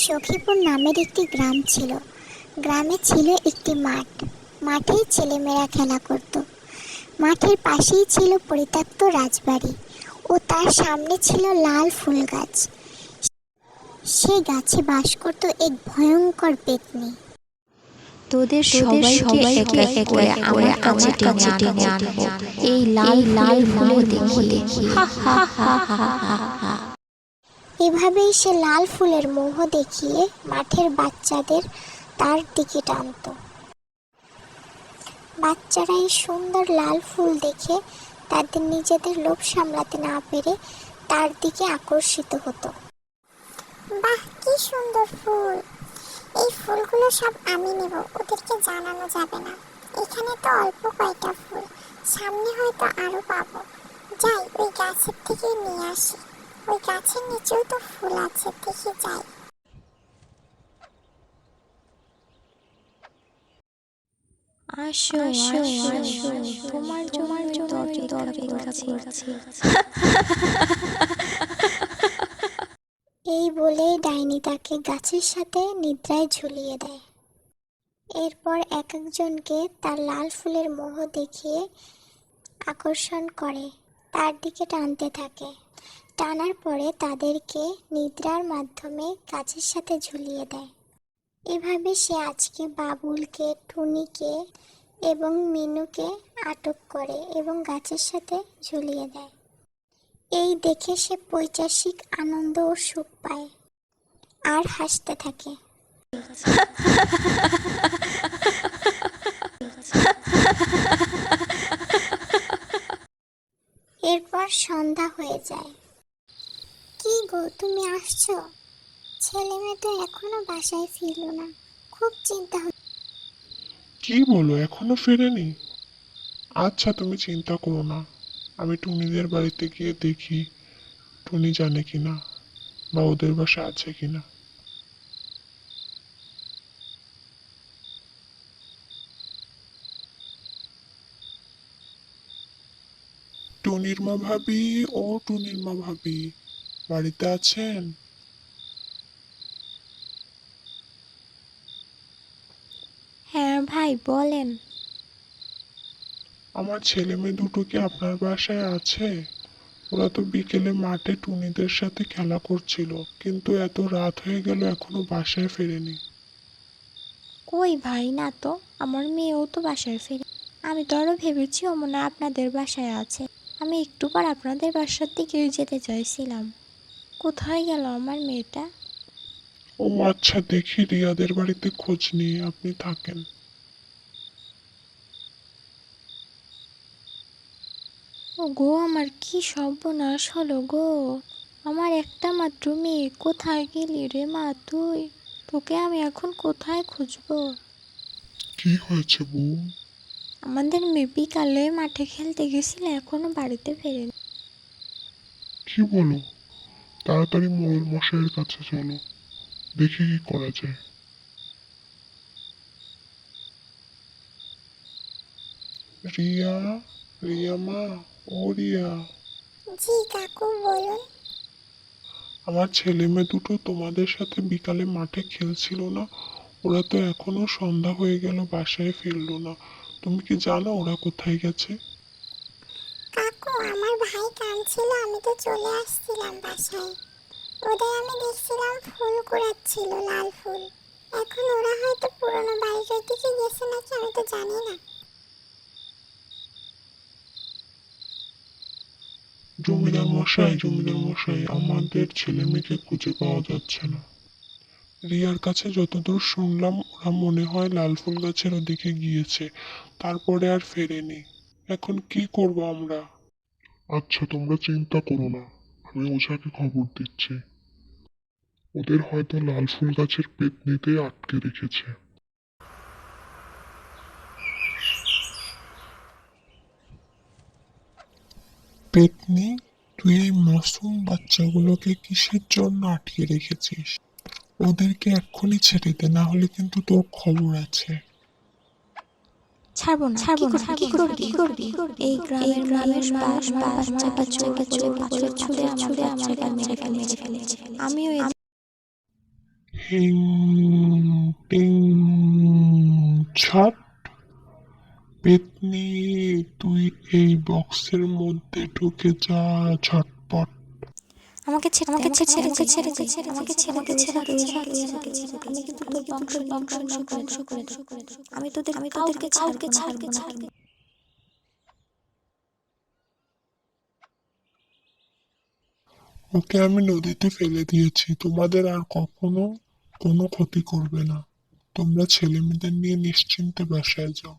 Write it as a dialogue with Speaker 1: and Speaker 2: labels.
Speaker 1: সখীপুর নামের একটি গ্রাম ছিল। গ্রামে ছিল একটি মাঠ। মাঠে ছেলেমেয়েরা খেলা করত। মাঠের পাশেই ছিল পরিত্যক্ত রাজবাড়ি ও তার সামনে ছিল লাল ফুল গাছ। সেই গাছে বাস করত এক ভয়ঙ্কর পেতনি।
Speaker 2: তোদের সবাইকে এক এক করে আমার কাছে টেনে আনবো এই লাল লাল ফুলের মোহ দেখি।
Speaker 1: এভাবেই সে লাল ফুলের মোহ দেখিয়ে মাঠের বাচ্চাদের তার দিকে টানত। বাচ্চারা এই সুন্দর লাল ফুল দেখে তাদের নিজেদের লোভ সামলাতে না পেরে তার দিকে আকর্ষিত হতো। বাহ, কি সুন্দর ফুল! এই ফুলগুলো সব আমি নেব, ওদেরকে জানানো যাবে না। এখানে তো অল্প কয়টা ফুল, সামনে হয়তো আরো পাবো। যাই, ওই গাছের থেকে নিয়ে আসি। ওই গাছের নিচেও তো ফুল আছে, দেখি যাই।
Speaker 2: আসো আসো আসো, তোমার জন্য অপেক্ষা করছি।
Speaker 1: এই বলে ডাইনি তাকে গাছের সাথে নিদ্রায় ঝুলিয়ে দেয়। এরপর এক একজনকে তার লাল ফুলের মোহ দেখিয়ে আকর্ষণ করে তার দিকে টানতে থাকে। টানার পরে তাদেরকে নিদ্রার মাধ্যমে গাছের সাথে ঝুলিয়ে দেয়। এভাবে সে আজকে বাবুলকে, টুনিকে এবং মিনুকে আটক করে এবং গাছের সাথে ঝুলিয়ে দেয়। এই দেখে সে পৈশাচিক আনন্দ ও সুখ পায় আর হাসতে থাকে। এরপর সন্ধ্যা হয়ে যায়। কি গো, তুমি আসছো? ছেলে মেয়ে তো এখনো বাসায় ফিরলো না, খুব চিন্তা হচ্ছে।
Speaker 3: কি বলো, এখনো ফেরেনি? আচ্ছা, তুমি চিন্তা করো না, আমি টুনিদের বাড়িতে গিয়ে দেখি টুনি জানে কিনা বা ওদের বাসা আছে কিনা। টুনির মা ভাবি, ও টুনির মা ভাবি, বাড়িতে আছেন?
Speaker 2: হ্যাঁ ভাই, বলেন।
Speaker 3: আমার ছেলে মেয়ে দুটো কি আপনার বাসায় আছে? ওরা তো বিকেলে মাঠে টুনিদের সাথে খেলা করছিল, কিন্তু এত রাত হয়ে গেল এখনো বাসায় ফেরেনি।
Speaker 2: কই ভাই, না তো, আমার মেয়েও তো বাসায় ফিরে। আমি তো আরো ভেবেছি ও মনে হয় আপনাদের বাসায় আছে। আমি একটু পর আপনাদের বাসার দিকে যেতে চাইছিলাম। কোথায় গেল আমার মেয়েটা?
Speaker 3: ও আচ্ছা, দেখি রিয়াদের বাড়িতে খোঁজ নিয়ে আপনি থাকেন।
Speaker 2: ও গো, আমার কি সর্বনাশ হলো গো! আমার একটা মাত্র মেয়ে, কোথায় গেলি রে মা তুই? তোকে আমি এখন কোথায় খুঁজবো?
Speaker 3: কি হয়েছে বউ?
Speaker 2: আমাদের মেয়ে বিকালে মাঠে খেলতে গেছিল, এখনো বাড়িতে ফেরেনি।
Speaker 3: কি বলো? তাড়াতাড়ি মোড়ল মশাইয়ের কাছে চলো, দেখি কি করা যায়। রিয়া, রিয়া মা, ও রিয়া।
Speaker 1: জি কাকু, বলুন।
Speaker 3: আমার ছেলে মেয়ে দুটো তোমাদের সাথে বিকালে মাঠে খেলছিল না? ওরা তো এখনো সন্ধ্যা হয়ে গেল, বাসায় ফিরলো না। তুমি কি জানো ওরা কোথায় গেছে?
Speaker 1: কাকু, আমার ভাই কাঁদছিল, আমি তো চলে আসছিলাম বাসায়। ওদের আমি দেখছিলাম ফুল কুড়াচ্ছিল, লাল ফুল। এখন ওরা হয়তো পুরনো বাড়িটার দিকে গেছে নাকি, আমি তো জানি না।
Speaker 3: জমিদার মশাই, জমিদার মশাই, আমাদের ছেলে মেয়েকে খুঁজে পাওয়া যাচ্ছে না। রিয়ার কাছে যতদূর শুনলাম ওরা মনে হয় লাল ফুল গাছের ওদিকে গিয়েছে, তারপরে আর ফেরেনি। এখন কি করব আমরা? আচ্ছা, তোমরা চিন্তা করো না, আমি ওঝাকে খবর দিচ্ছি। ওদের হয়তো লাল ফুল গাছের পেতনিতে আটকে রেখেছে। পেতনি, তুই এই মাসুম বাচ্চাগুলোকে কিসের জন্য আটকে রেখেছিস? ওদেরকে এক্ষুনি ছেড়ে দে, না হলে কিন্তু তোর খবর আছে।
Speaker 2: ছাড়বো না, কি করবি? এই গ্রামের মানুষ বাচ্চাকে চোর বলে পাথর ছুঁড়ে আমার বাচ্চাকে মেরে ফেলেছে। আমিও
Speaker 3: হিং টিং ছট। পেতনি, তুই এই বক্সের মধ্যে ঢুকে যা ঝটপট।
Speaker 2: আমাকে ছেড়ে আমাকে ছেড়ে ছেড়ে ছেড়ে আমাকে ছেড়ে আমি কিন্তু তোর বংশ ধ্বংস করে দেব। আমি তোদের কাউকে ছাড়বো না।
Speaker 3: ওকে আমি নদীতে ফেলে দিয়েছি, তোমাদের আর কখনো কোনো ক্ষতি করবে না। তোমরা ছেলে মেয়েদের নিয়ে নিশ্চিন্তে বাসায় যাও।